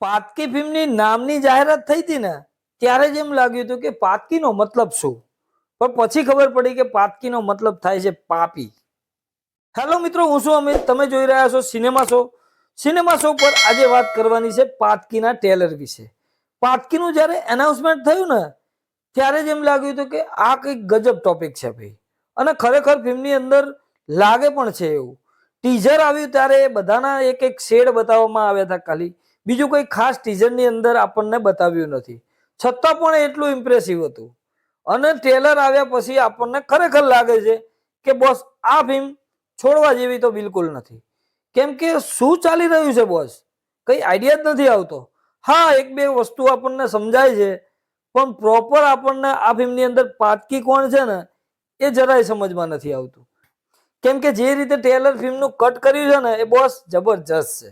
પાતકી ફિલ્મની નામની જાહેરાત થઈ હતી ને ત્યારે જ એમ લાગ્યું હતું કે પાતકીનો મતલબ શું, પણ પછી ખબર પડી કે પાતકીનો મતલબ થાય છે પાપી. હેલો મિત્રો, હું છું અમિત, તમે જોઈ રહ્યા છો સિનેમા શો. સિનેમા શો પર આજે વાત કરવાની છે પાતકીના ટ્રેલર વિશે. પાતકીનું જ્યારે એનાઉન્સમેન્ટ થયું ને ત્યારે જ એમ લાગ્યું હતું કે આ કંઈક ગજબ ટોપિક છે ભાઈ, અને ખરેખર ફિલ્મની અંદર લાગે પણ છે એવું. ટીઝર આવ્યું ત્યારે બધાના એક એક શેડ બતાવવામાં આવ્યા હતા ખાલી, બીજું કોઈ ખાસ ટીઝરની અંદર આપણને બતાવ્યું નથી, છતાં પણ એટલું ઇમ્પ્રેસિવ હતું. અને ટ્રેલર આવ્યા પછી આપણને ખરેખર લાગે છે કે બોસ આ ફિલ્મ છોડવા જેવી તો બિલકુલ નથી. કેમ કે શું ચાલી રહ્યું છે બોસ, કઈ આઈડિયા જ નથી આવતો. હા, એક બે વસ્તુ આપણને સમજાય છે, પણ પ્રોપર આપણને આ ફિલ્મની અંદર પાતકી કોણ છે ને એ જરાય સમજમાં નથી આવતું. કેમ કે જે રીતે ટ્રેલર ફિલ્મનું કટ કર્યું છે ને એ બોસ જબરજસ્ત છે.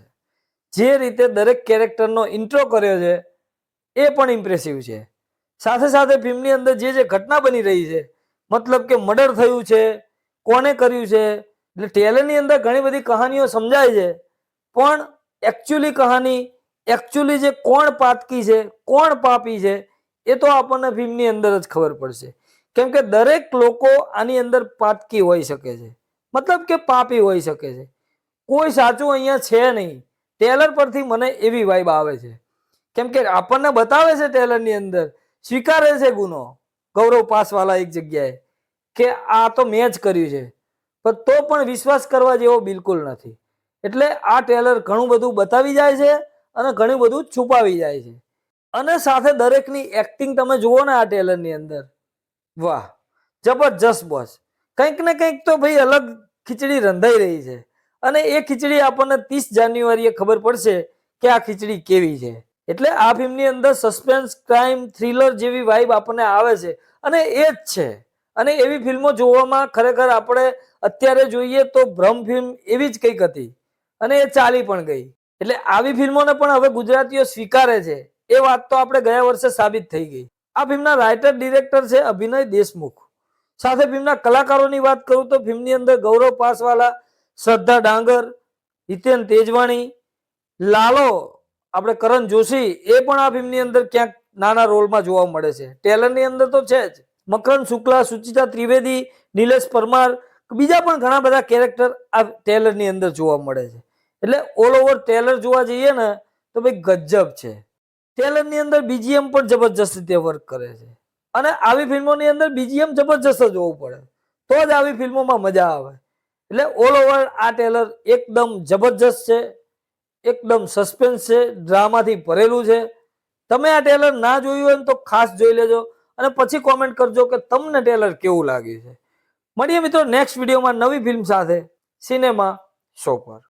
જે રીતે દરેક કેરેક્ટરનો ઇન્ટ્રો કર્યો છે એ પણ ઇમ્પ્રેસિવ છે. સાથે સાથે ફિલ્મની અંદર જે જે ઘટના બની રહી છે, મતલબ કે મર્ડર થયું છે, કોને કર્યું છે, એટલે ટ્રેલરની અંદર ઘણી બધી કહાનીઓ સમજાય છે, પણ એકચ્યુઅલી કહાની, એકચ્યુઅલી જે કોણ પાતકી છે, કોણ પાપી છે, એ તો આપણને ફિલ્મની અંદર જ ખબર પડશે. કેમ કે દરેક લોકો આની અંદર પાતકી હોઈ શકે છે, મતલબ કે પાપી હોઈ શકે છે. કોઈ સાચું અહીંયા છે નહીં. ટ્રેલર પરથી મને એવી વાઇબ આવે છે. કેમ કે આપણને બતાવે છે ટ્રેલરની અંદર, સ્વીકારે છે ગુનો ગૌરવ પાસવાલા એક જગ્યાએ કે આ તો મેં જ કર્યું છે, પણ તો પણ વિશ્વાસ કરવા જેવો બિલકુલ નથી. એટલે આ ટ્રેલર ઘણું બધું બતાવી જાય છે અને ઘણું બધું છુપાવી જાય છે. અને સાથે દરેકની એક્ટિંગ તમે જુઓ ને આ ટ્રેલરની અંદર, વાહ, જબરજસ્ત બોસ. કંઈક ને કંઈક તો ભાઈ અલગ ખીચડી રંધાઈ રહી છે, અને એ ખીચડી આપણને 30 જાન્યુઆરીએ ખબર પડશે કે આ ખીચડી કેવી છે. એટલે આ ફિલ્મની અંદર સસ્પેન્સ, ક્રાઇમ, થ્રિલર જેવી વાઇબ આપણને આવે છે, અને એ જ છે. અને એવી ફિલ્મો જોવામાં ખરેખર આપણે અત્યારે જોઈએ તો ભ્રમ ફિલ્મ એવી જ કંઈક હતી, અને એ ચાલી પણ ગઈ. એટલે આવી ફિલ્મોને પણ હવે ગુજરાતીઓ સ્વીકારે છે, એ વાત તો આપણે ગયા વર્ષે સાબિત થઈ ગઈ. આ ફિલ્મના રાઇટર ડિરેક્ટર છે અભિનય દેશમુખ. સાથે ફિલ્મના કલાકારોની વાત કરું તો ફિલ્મની અંદર ગૌરવ પાસવાલા, શ્રદ્ધા ડાંગર, હિતેન તેજવાણી, લાલો, આપણે કરણ જોશી, એ પણ આ ફિલ્મની અંદર ક્યાંક નાના રોલમાં જોવા મળે છે. ટ્રેલરની અંદર તો છે જ. મકરંદ શુક્લા, સુચિતા ત્રિવેદી, નિલેશ પરમાર, બીજા પણ ઘણા બધા કેરેક્ટર આ ટ્રેલરની અંદર જોવા મળે છે. એટલે ઓલ ઓવર ટ્રેલર જોવા જઈએ ને તો ભાઈ ગજબ છે. ટ્રેલરની અંદર બીજીએમ પણ જબરજસ્ત રીતે વર્ક કરે છે, અને આવી ફિલ્મોની અંદર બીજીએમ જબરજસ્ત જ હોવું પડે તો જ આવી ફિલ્મોમાં મજા આવે. એટલે ઓલ ઓવર આ ટ્રેલર એકદમ જબરજસ્ત છે, એકદમ સસ્પેન્સ છે, ડ્રામાથી ભરેલું છે. તમે આ ટ્રેલર ના જોયું હોય તો ખાસ જોઈ લેજો, અને પછી કોમેન્ટ કરજો કે તમને ટ્રેલર કેવું લાગ્યું છે. મળીએ મિત્રો નેક્સ્ટ વિડીયોમાં નવી ફિલ્મ સાથે સિનેમા શો પર.